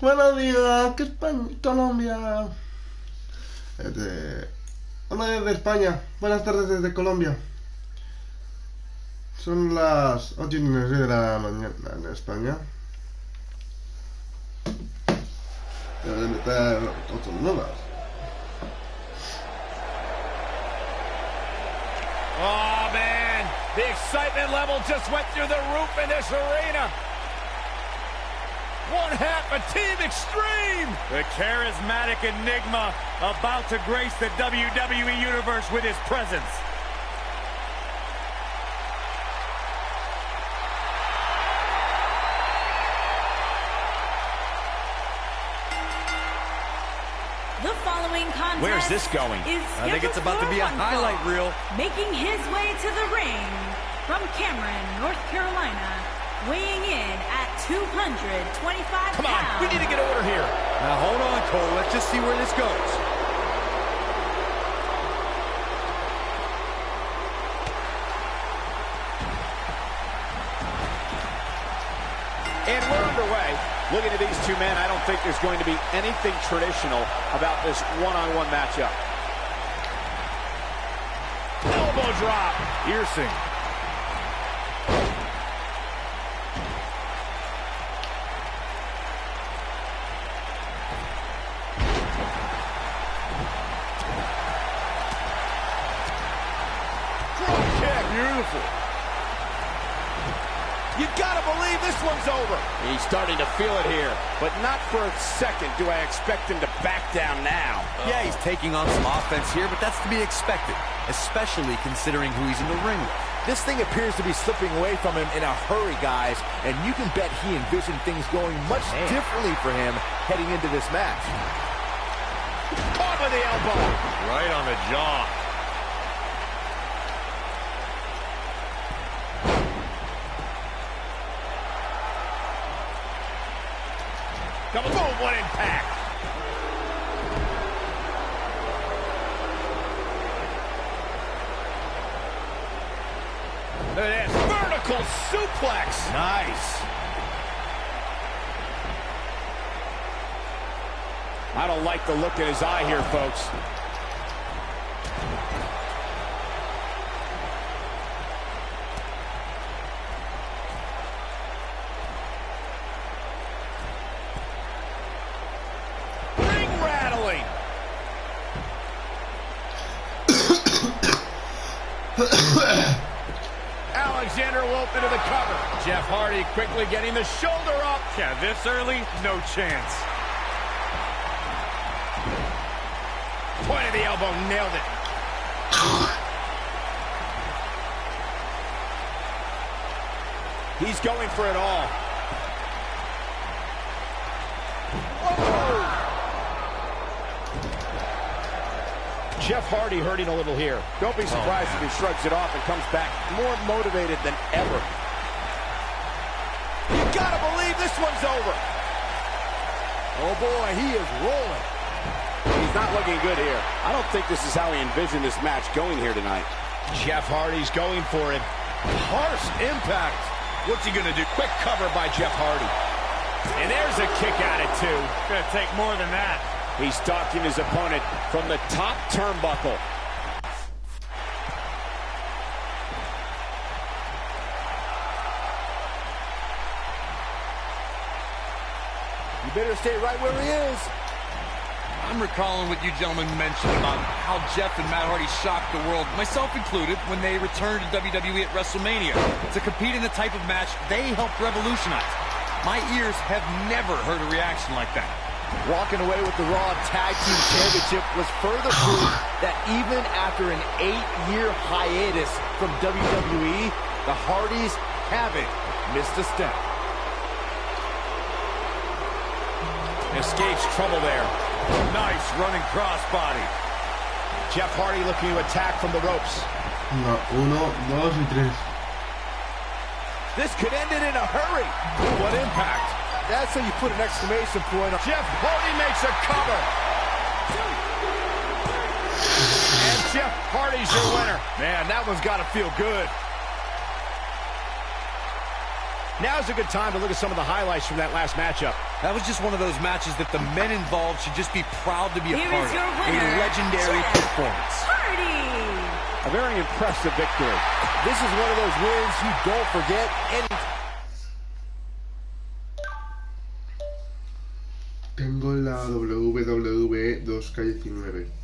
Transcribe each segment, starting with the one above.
Buenos días, ¿qué Colombia? Hola desde España, buenas tardes desde Colombia. Son las 8:16 de la mañana en España. Deben de estar 8:09. Oh man, the excitement level just went through the roof in this arena. One half of Team Extreme. The charismatic enigma about to grace the WWE Universe with his presence. The following contest Where's this going? I think it's about to be a highlight reel. Making his way to the ring from Cameron, North Carolina, weighing in at 225 pounds. Come on, we need to get order here. Now hold on, Cole. Let's just see where this goes. And we're underway. Looking at these two men, I don't think there's going to be anything traditional about this one-on-one matchup. Elbow drop. Piercing. Drop kick. Beautiful. You gotta believe this one's over. He's starting to feel it here, but not for a second do I expect him to back down now. Yeah, he's taking on some offense here, but that's to be expected, especially considering who he's in the ring with. This thing appears to be slipping away from him in a hurry, guys, and you can bet he envisioned things going much differently for him heading into this match. Caught with the elbow. Right on the jaw. Boom, what impact. Look at this. Vertical suplex. Nice. I don't like the look in his eye here, folks. Alexander Wolf into the cover. Jeff Hardy quickly getting the shoulder up. Yeah, this early, no chance. Point of the elbow, nailed it. He's going for it all. Whoa! Jeff Hardy hurting a little here. Don't be surprised if he shrugs it off and comes back more motivated than ever. You gotta believe this one's over. Oh boy, he is rolling. He's not looking good here. I don't think this is how he envisioned this match going here tonight. Jeff Hardy's going for it. Harsh impact. What's he gonna do? Quick cover by Jeff Hardy. And there's a kick out at two. Gonna take more than that. He's stalking his opponent from the top turnbuckle. You better stay right where he is. I'm recalling what you gentlemen mentioned about how Jeff and Matt Hardy shocked the world, myself included, when they returned to WWE at WrestleMania to compete in the type of match they helped revolutionize. My ears have never heard a reaction like that. Walking away with the Raw Tag Team Championship was further proof that even after an 8-year hiatus from WWE, the Hardys haven't missed a step. Escapes trouble there. Nice running crossbody. Jeff Hardy looking to attack from the ropes. 1, 2 y 3. This could end it in a hurry. What impact. That's how you put an exclamation point on. Jeff Hardy makes a cover. And Jeff Hardy's your winner. Man, that one's got to feel good. Now's a good time to look at some of the highlights from that last matchup. That was just one of those matches that the men involved should just be proud to be a part of. A legendary performance. A very impressive victory. This is one of those wins you don't forget anytime. Tengo la Wwe 2K19.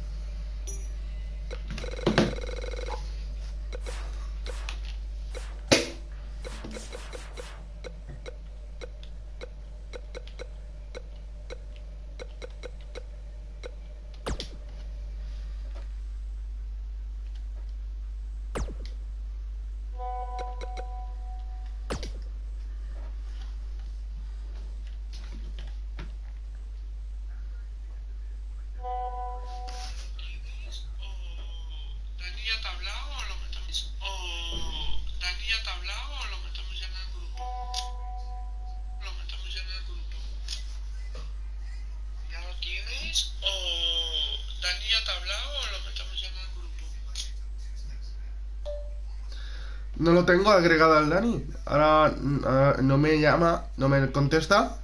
No lo tengo agregado al Dani. Ahora no me llama, no me contesta.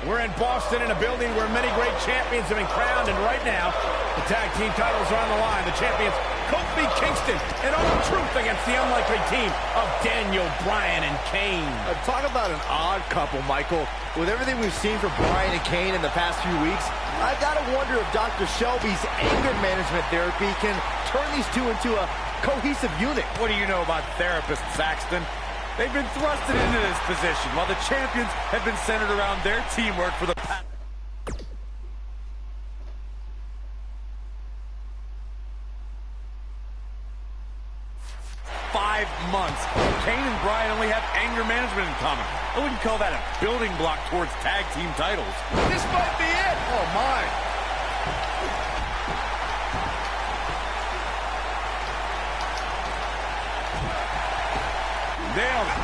We're in Boston in a building where many great champions have been crowned, and right now, the tag team titles are on the line. The champions, Kofi Kingston and R-Truth against the unlikely team of Daniel Bryan and Kane. Talk about an odd couple, Michael. With everything we've seen from Bryan and Kane in the past few weeks, I gotta wonder if Dr. Shelby's anger management therapy can turn these two into a cohesive unit. What do you know about therapists, Saxton? They've been thrusted into this position, while the champions have been centered around their teamwork for the past 5 months. Kane and Bryan only have anger management in common. I wouldn't call that a building block towards tag team titles. This might be it. Oh, my. Nailed it.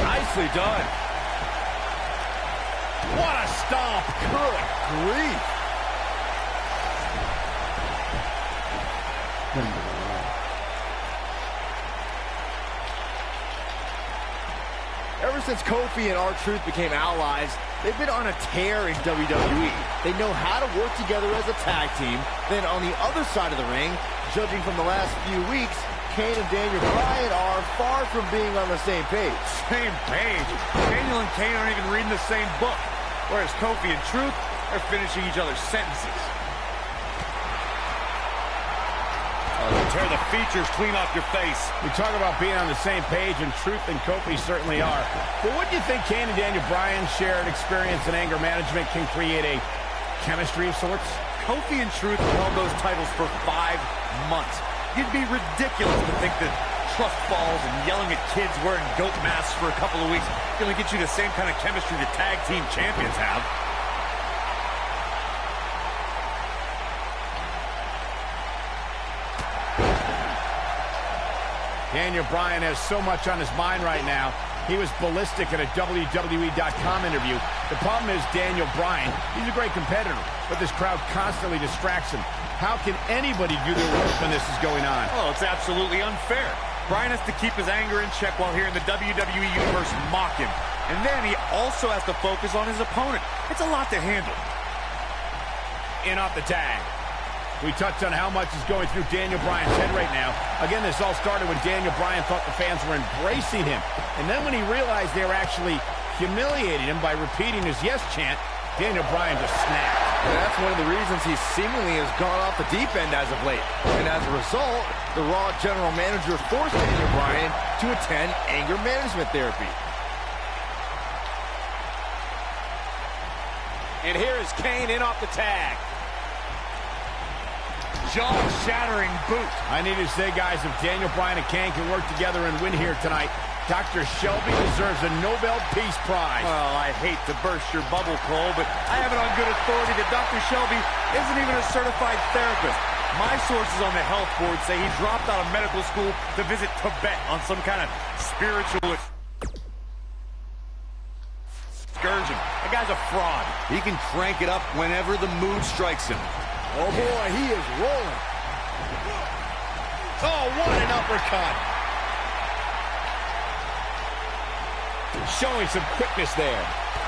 Nicely done. What a stomp. Good grief. Ever since Kofi and R-Truth became allies, they've been on a tear in WWE. They know how to work together as a tag team. Then on the other side of the ring, judging from the last few weeks, Kane and Daniel Bryan are far from being on the same page. Same page? Daniel and Kane aren't even reading the same book. Whereas Kofi and Truth are finishing each other's sentences. Tear the features clean off your face. We talk about being on the same page, and Truth and Kofi certainly are. But wouldn't you think Kane and Daniel Bryan's shared experience in anger management can create a chemistry of sorts? Kofi and Truth held those titles for 5 months. It'd be ridiculous to think that trust falls and yelling at kids wearing goat masks for a couple of weeks is going to get you the same kind of chemistry the tag team champions have. Daniel Bryan has so much on his mind right now. He was ballistic in a WWE.com interview. The problem is Daniel Bryan, he's a great competitor, but this crowd constantly distracts him. How can anybody do their work when this is going on? Oh, it's absolutely unfair. Bryan has to keep his anger in check while hearing the WWE Universe mock him. And then he also has to focus on his opponent. It's a lot to handle. In off the tag. We touched on how much is going through Daniel Bryan's head right now. Again, this all started when Daniel Bryan thought the fans were embracing him. And then when he realized they were actually humiliating him by repeating his yes chant, Daniel Bryan just snapped. And that's one of the reasons he seemingly has gone off the deep end as of late. And as a result, the Raw general manager forced Daniel Bryan to attend anger management therapy. And here is Kane in off the tag. Jaw-shattering boot. I need to say, guys, if Daniel Bryan and Kane can work together and win here tonight, Dr. Shelby deserves a Nobel Peace Prize. Well, I hate to burst your bubble, Cole, but I have it on good authority that Dr. Shelby isn't even a certified therapist. My sources on the health board say he dropped out of medical school to visit Tibet on some kind of spiritual excursion. That guy's a fraud. He can crank it up whenever the mood strikes him. Oh boy, he is rolling. Oh, what an uppercut. Showing some quickness there.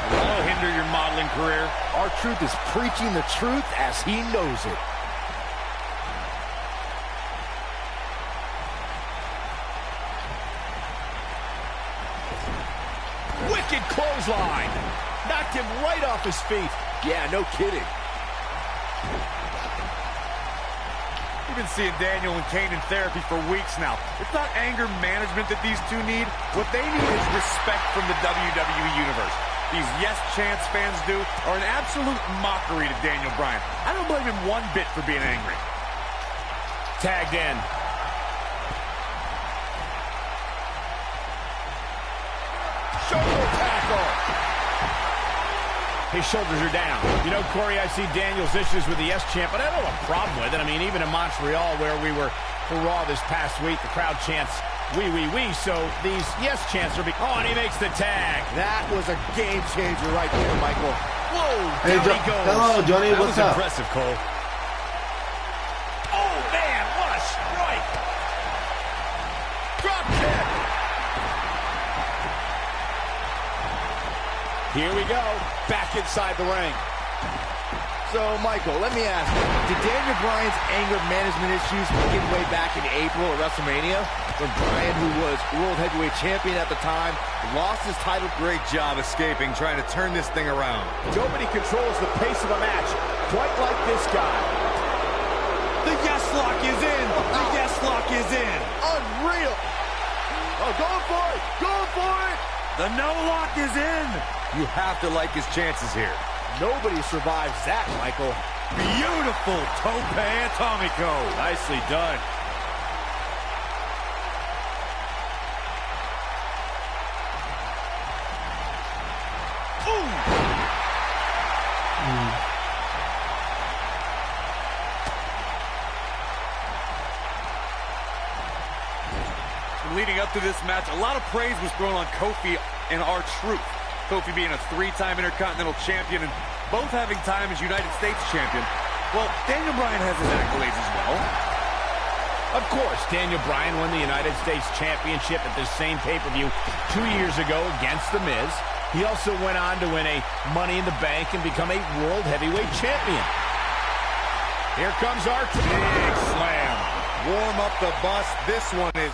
That'll hinder your modeling career. R-Truth is preaching the truth as he knows it. Wicked clothesline. Knocked him right off his feet. Yeah, no kidding. We've been seeing Daniel and Kane in therapy for weeks now. It's not anger management that these two need. What they need is respect from the WWE Universe. These yes chants fans do are an absolute mockery to Daniel Bryan. I don't blame him one bit for being angry. Tagged in. Shoulder tackle. His shoulders are down. You know, Corey, I see Daniel's issues with the yes chant, but I don't have a problem with it. I mean, even in Montreal, where we were for Raw this past week, the crowd chants, "We, we, we." So these yes chants are oh, and he makes the tag. That was a game changer right there, Michael. Whoa, Hey, down he goes. hello, Johnny, That what's was up? impressive, Cole. Oh, man, what a strike. Drop kick. Here we go, back inside the ring. So, Michael, let me ask you, did Daniel Bryan's anger management issues begin way back in April at WrestleMania, when Bryan, who was World Heavyweight Champion at the time, lost his title? Great job escaping, trying to turn this thing around. Nobody controls the pace of a match quite like this guy. The yes lock is in. The yes lock is in. Unreal. Oh, going for it. Going for it. The no lock is in. You have to like his chances here. Nobody survives that, Michael. Beautiful tope atomico. Nicely done. Leading up to this match, a lot of praise was thrown on Kofi and R-Truth. Kofi being a three-time Intercontinental Champion and both having time as United States Champion. Well, Daniel Bryan has his accolades as well. Of course, Daniel Bryan won the United States Championship at this same pay-per-view 2 years ago against The Miz. He also went on to win a Money in the Bank and become a World Heavyweight Champion. Here comes R-Truth. Big slam. Warm up the bus. This one is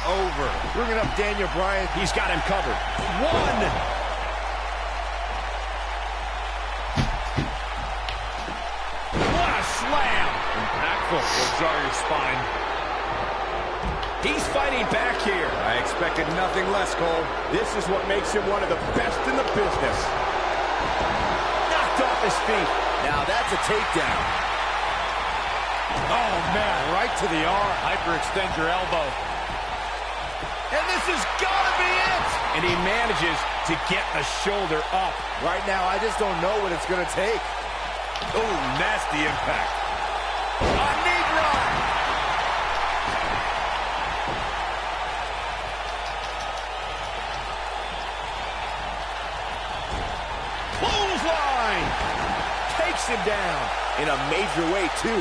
over. Bringing up Daniel Bryan. He's got him covered. One. What a slam. impactful. Will jar your spine. He's fighting back here. I expected nothing less, Cole. This is what makes him one of the best in the business. Knocked off his feet. Now that's a takedown. Oh, man, right to the arm. Hyperextend your elbow. And this has got to be it. And he manages to get the shoulder up. Right now, I just don't know what it's going to take. Oh, nasty impact. A knee drop. in a major way, too.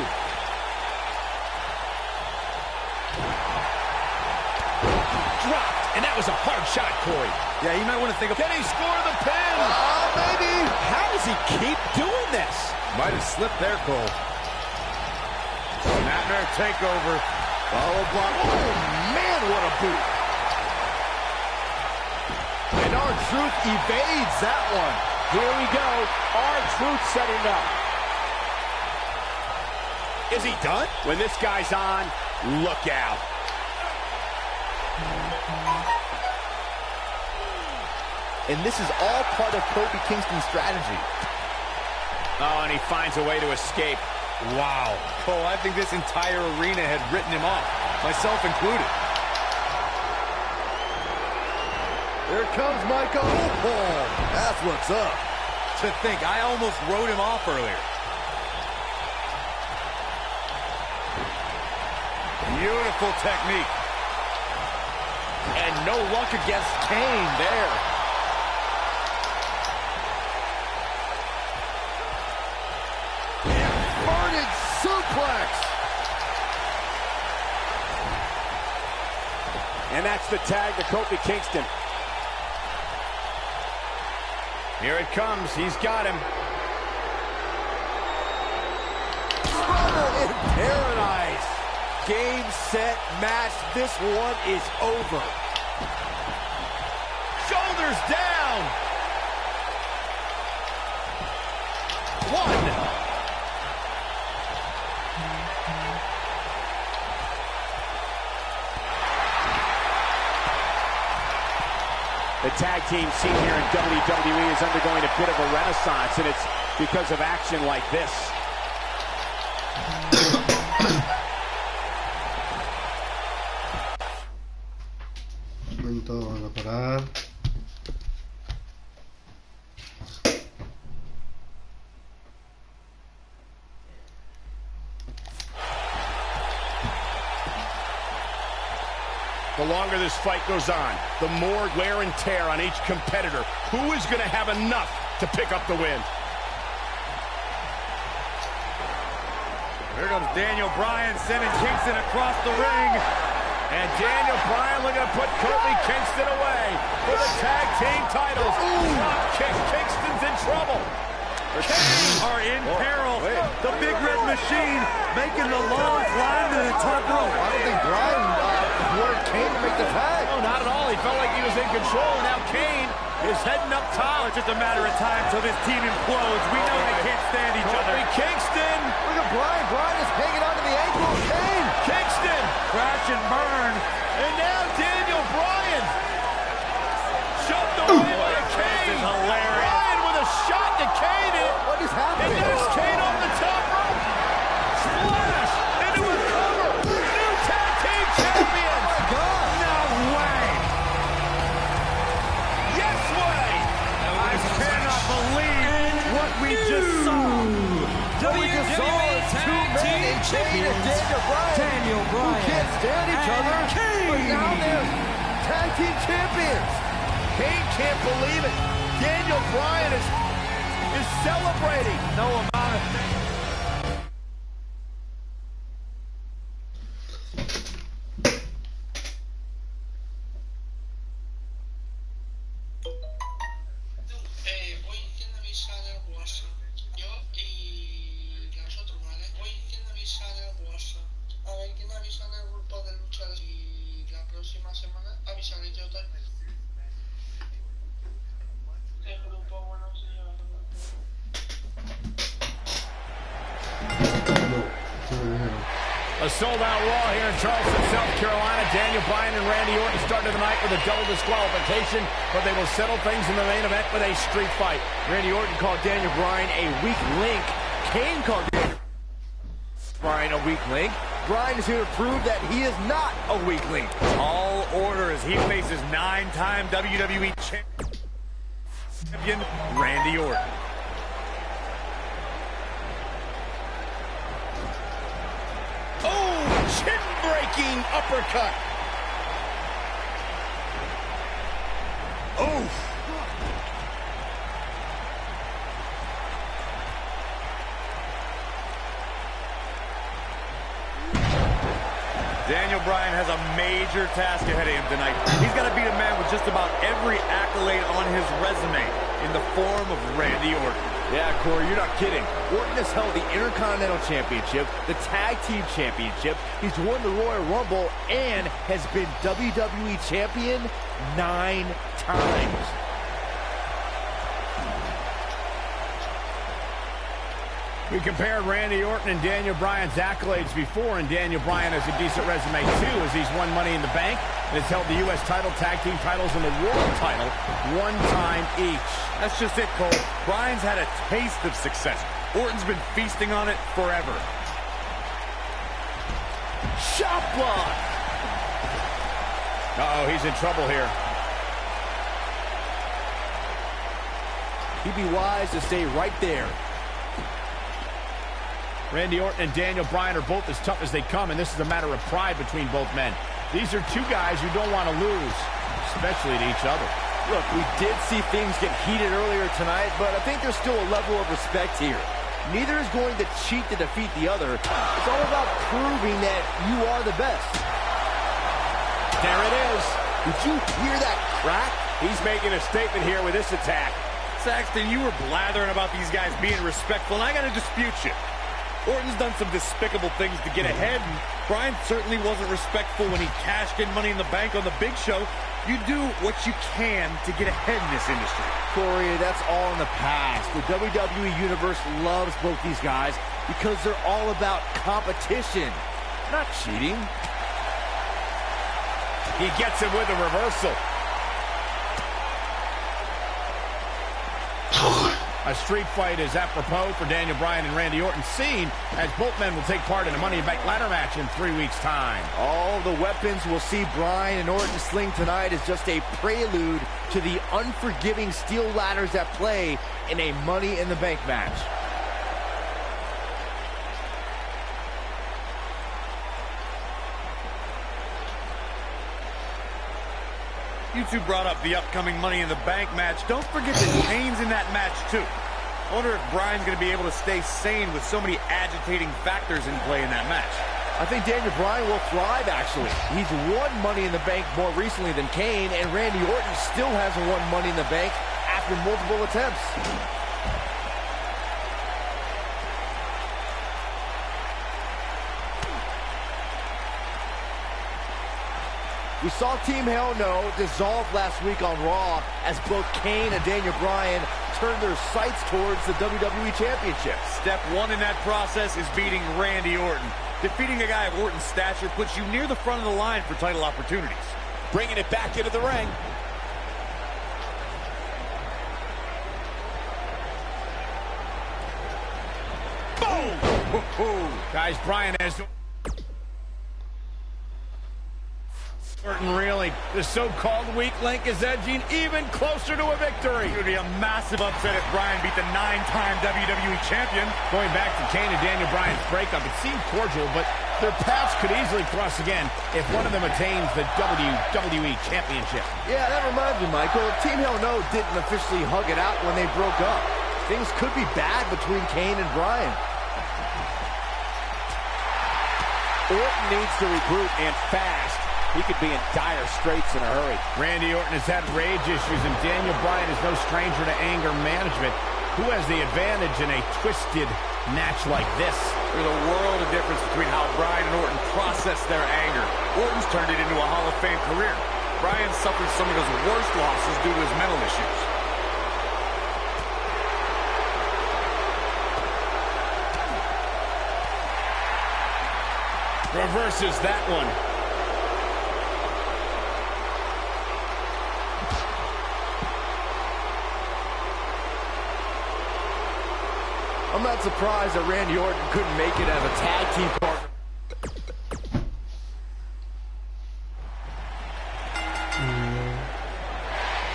Dropped, and that was a hard shot, Corey. Yeah, you might want to think of... Can he score the pin? Maybe. How does he keep doing this? Might have slipped there, Cole. Nightmare takeover. Follow block. Oh, man, what a boot. And R-Truth evades that one. Here we go. R-Truth setting up. Is he done? When this guy's on, look out. And this is all part of Kofi Kingston's strategy. Oh, and he finds a way to escape. Wow. Cole, I think this entire arena had written him off, myself included. Here comes Michael. Oh, that's what's up. To think, I almost wrote him off earlier. Beautiful technique. And no luck against Kane there. Inverted suplex. And that's the tag to Kofi Kingston. Here it comes. He's got him. Trouble in paradise. Game, set, match. This one is over. Shoulders down. One. The tag team scene here in WWE is undergoing a bit of a renaissance, and it's because of action like this. Momento, vamos a parar. The longer this fight goes on, the more wear and tear on each competitor. Who is going to have enough to pick up the win? Here comes Daniel Bryan sending Kingston across the ring. And Daniel Bryan looking to put Kofi Kingston away for the tag team titles. Drop kick. Kingston's in trouble. Are in peril. The Big Red Machine making the long climb to the top rope. I don't think Bryan wanted Kane to make the tag. No, not at all. He felt like he was in control, and now Kane is heading up top. It's just a matter of time till this team implodes. We know they can't stand each other. Kofi Kingston. Look at Bryan. Bryan is hanging onto the ankle of Kane. Kingston. Crash and burn. And now Daniel Bryan. Shoved away by Kane. This is hilarious. Bryan with a shot to Kane. What is happening? And there's Kane on the top rope. Splash into a cover. New tag team champions. Oh, my God. No way. Yes way. I cannot believe what we just saw. WWE Tag Team Champions Daniel Bryan. Who can't stand each other. Kane. But now they're tag team champions. Kane can't believe it. Daniel Bryan is celebrating. No amount of things. Hoy quién avisa del WhatsApp. Yo y las otras, ¿vale? Hoy quién avisa del WhatsApp. A ver, quién avisa en el grupo de luchadores y la próxima semana avisaré yo también. El grupo, buenos días. A sold-out Raw here in Charleston, South Carolina. Daniel Bryan and Randy Orton started the night with a double disqualification, but they will settle things in the main event with a street fight. Randy Orton called Daniel Bryan a weak link. Kane called Daniel Bryan a weak link. Bryan is here to prove that he is not a weak link. All order as he faces 9-time WWE champion Randy Orton. Oh, chin-breaking uppercut. Oh. Daniel Bryan has a major task ahead of him tonight. He's got to beat a man with just about every accolade on his resume in the form of Randy Orton. Yeah, Corey, you're not kidding. Orton has held the Intercontinental Championship, the Tag Team Championship, he's won the Royal Rumble, and has been WWE Champion 9 times. We compared Randy Orton and Daniel Bryan's accolades before, and Daniel Bryan has a decent resume too, as he's won Money in the Bank and has held the U.S. title, tag team titles, and the world title 1 time each. That's just it, Cole. Bryan's had a taste of success. Orton's been feasting on it forever. Shot block! Uh-oh, he's in trouble here. He'd be wise to stay right there. Randy Orton and Daniel Bryan are both as tough as they come, and this is a matter of pride between both men. These are two guys you don't want to lose, especially to each other. Look, we did see things get heated earlier tonight, but I think there's still a level of respect here. Neither is going to cheat to defeat the other. It's all about proving that you are the best. There it is. Did you hear that crack? He's making a statement here with this attack. Saxton, you were blathering about these guys being respectful, and I got to dispute you. Orton's done some despicable things to get ahead, and Bryan certainly wasn't respectful when he cashed in Money in the Bank on the Big Show. You do what you can to get ahead in this industry. Corey, that's all in the past. The WWE Universe loves both these guys because they're all about competition, not cheating. He gets it with a reversal. A street fight is apropos for Daniel Bryan and Randy Orton, seen as both men will take part in a Money in the Bank ladder match in 3 weeks' time. All the weapons we'll see Bryan and Orton sling tonight is just a prelude to the unforgiving steel ladders at play in a Money in the Bank match. You two brought up the upcoming Money in the Bank match. Don't forget that Kane's in that match, too. I wonder if Bryan's going to be able to stay sane with so many agitating factors in play in that match. I think Daniel Bryan will thrive, actually. He's won Money in the Bank more recently than Kane, and Randy Orton still hasn't won Money in the Bank after multiple attempts. We saw Team Hell No dissolve last week on Raw as both Kane and Daniel Bryan turned their sights towards the WWE Championship. Step 1 in that process is beating Randy Orton. Defeating a guy of Orton's stature puts you near the front of the line for title opportunities. Bringing it back into the ring. Boom! Guys, Bryan has... Orton really, the so-called weak link is edging even closer to a victory. It would be a massive upset if Bryan beat the 9-time WWE Champion. Going back to Kane and Daniel Bryan's breakup, it seemed cordial, but their paths could easily cross again if one of them attains the WWE Championship. Yeah, that reminds me, Michael. Team Hell No didn't officially hug it out when they broke up. Things could be bad between Kane and Bryan. Orton needs to regroup, and fast. He could be in dire straits in a hurry. Randy Orton has had rage issues, and Daniel Bryan is no stranger to anger management. Who has the advantage in a twisted match like this? There's a world of difference between how Bryan and Orton process their anger. Orton's turned it into a Hall of Fame career. Bryan suffered some of his worst losses due to his mental issues. Reverses that one. I'm not surprised that Randy Orton couldn't make it as a tag team partner.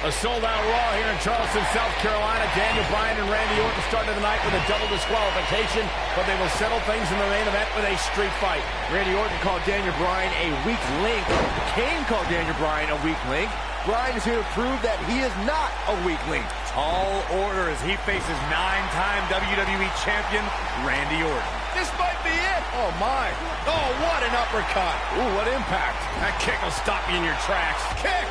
A sold-out Raw here in Charleston, South Carolina. Daniel Bryan and Randy Orton started the night with a double disqualification, but they will settle things in the main event with a street fight. Randy Orton called Daniel Bryan a weak link. Kane called Daniel Bryan a weak link. Bryan is here to prove that he is not a weak link. Tall order as he faces 9-time WWE Champion Randy Orton. This might be it. Oh, my. Oh, what an uppercut. Ooh, what impact. That kick will stop you in your tracks. Kick!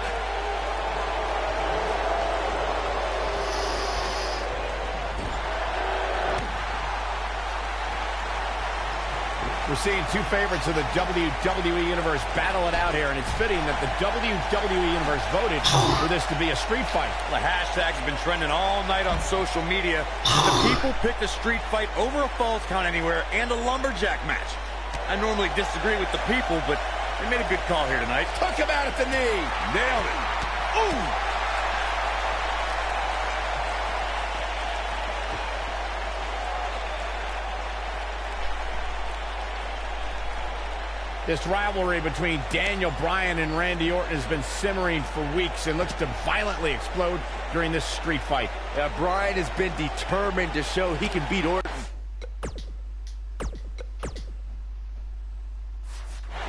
We're seeing two favorites of the WWE Universe battle it out here, and it's fitting that the WWE Universe voted for this to be a street fight. The hashtags have been trending all night on social media. The people picked a street fight over a Falls Count Anywhere and a lumberjack match. I normally disagree with the people, but they made a good call here tonight. Took him out at the knee. Nailed it. Ooh! This rivalry between Daniel Bryan and Randy Orton has been simmering for weeks and looks to violently explode during this street fight. Bryan has been determined to show he can beat Orton.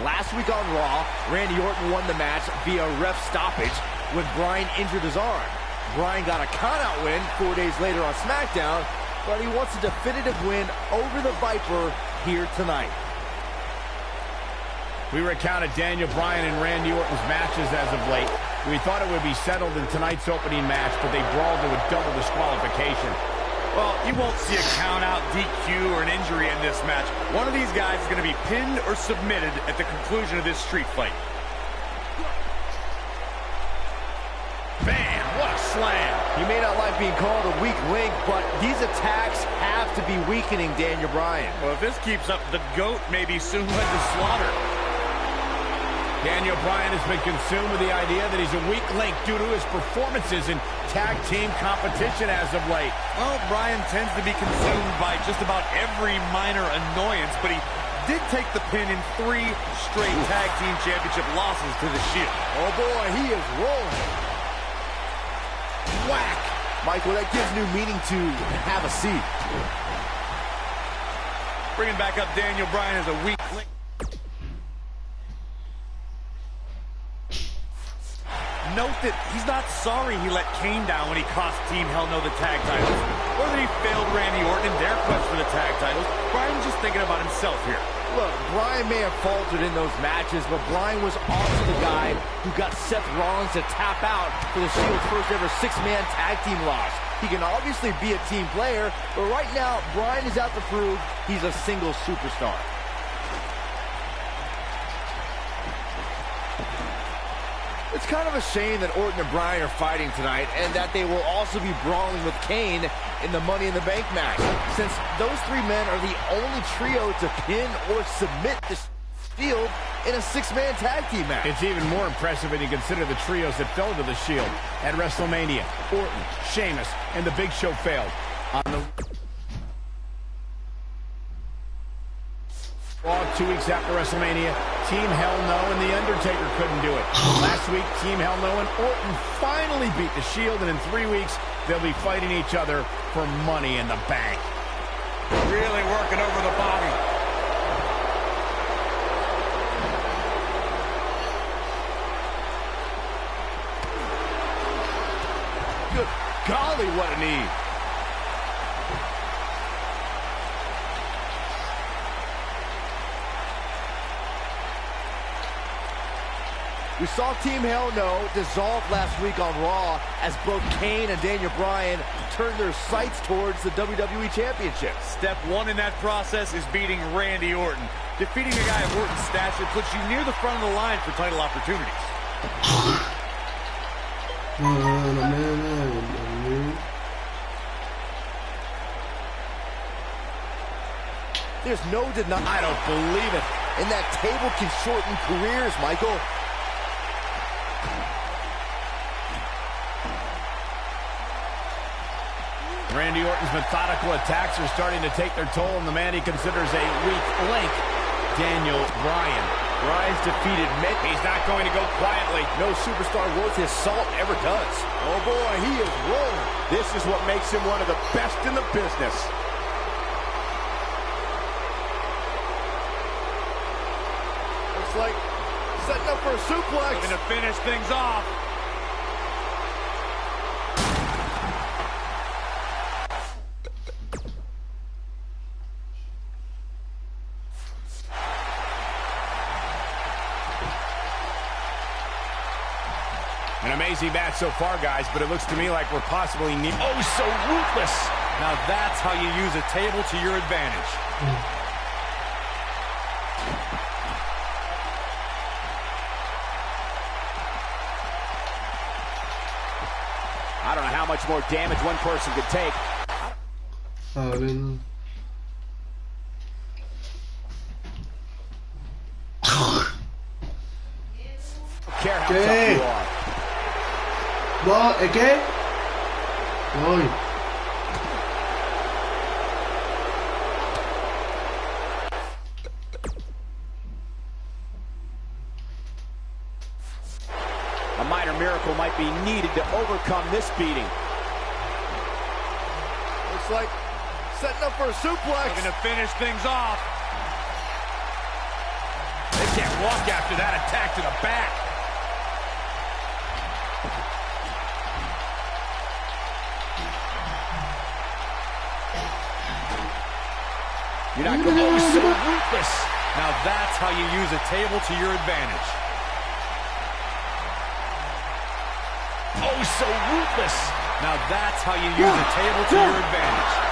Last week on Raw, Randy Orton won the match via ref stoppage when Bryan injured his arm. Bryan got a countout win 4 days later on SmackDown, but he wants a definitive win over the Viper here tonight. We recounted Daniel Bryan and Randy Orton's matches as of late. We thought it would be settled in tonight's opening match, but they brawled to a double disqualification. Well, you won't see a count-out, DQ, or an injury in this match. One of these guys is going to be pinned or submitted at the conclusion of this street fight. Bam! What a slam! He may not like being called a weak link, but these attacks have to be weakening Daniel Bryan. Well, if this keeps up, the GOAT may be soon led to slaughter. Daniel Bryan has been consumed with the idea that he's a weak link due to his performances in tag team competition as of late. Well, Bryan tends to be consumed by just about every minor annoyance, but he did take the pin in 3 straight tag team championship losses to the Shield. Oh boy, he is rolling. Whack! Michael, that gives new meaning to have a seat. Bringing back up Daniel Bryan as a weak link. Note that he's not sorry he let Kane down when he cost Team Hell No the tag titles, or that he failed Randy Orton in their quest for the tag titles. Bryan's just thinking about himself here. Look, Bryan may have faltered in those matches, but Bryan was also the guy who got Seth Rollins to tap out for the Shield's first ever 6-man tag team loss. He can obviously be a team player, but right now, Bryan is out to prove he's a single superstar. It's kind of a shame that Orton and Bryan are fighting tonight, and that they will also be brawling with Kane in the Money in the Bank match, since those 3 men are the only trio to pin or submit the Shield in a 6-man tag team match. It's even more impressive when you consider the trios that fell to the Shield at WrestleMania. Orton, Sheamus, and The Big Show failed. On the Raw 2 weeks after WrestleMania, Team Hell No and The Undertaker couldn't do it. Last week, Team Hell No and Orton finally beat the Shield, and in 3 weeks, they'll be fighting each other for Money in the Bank. Really working over the body. Good golly, what a knee. We saw Team Hell No dissolve last week on Raw as both Kane and Daniel Bryan turned their sights towards the WWE Championship. Step 1 in that process is beating Randy Orton. Defeating a guy of Orton's stature puts you near the front of the line for title opportunities. There's no denying. I don't believe it. And that table can shorten careers, Michael. Randy Orton's methodical attacks are starting to take their toll on the man he considers a weak link, Daniel Bryan. Bryan's defeated Mick. He's not going to go quietly. No superstar worth his salt ever does. Oh boy, he is rolling. This is what makes him one of the best in the business. Looks like setting up for a suplex. Looking to finish things off. An amazing match so far, guys, but it looks to me like we're possibly oh, so ruthless. Now that's how you use a table to your advantage. I don't know how much more damage one person could take. Care how tough you are. ¿Qué? Uy. A minor miracle might be needed to overcome this beating. Looks like setting up for a suplex. Looking to finish things off. They can't walk after that attack to the back. You're not going to so ruthless. Now that's how you use a table to your advantage. Oh, so ruthless. Now that's how you use a table to your advantage.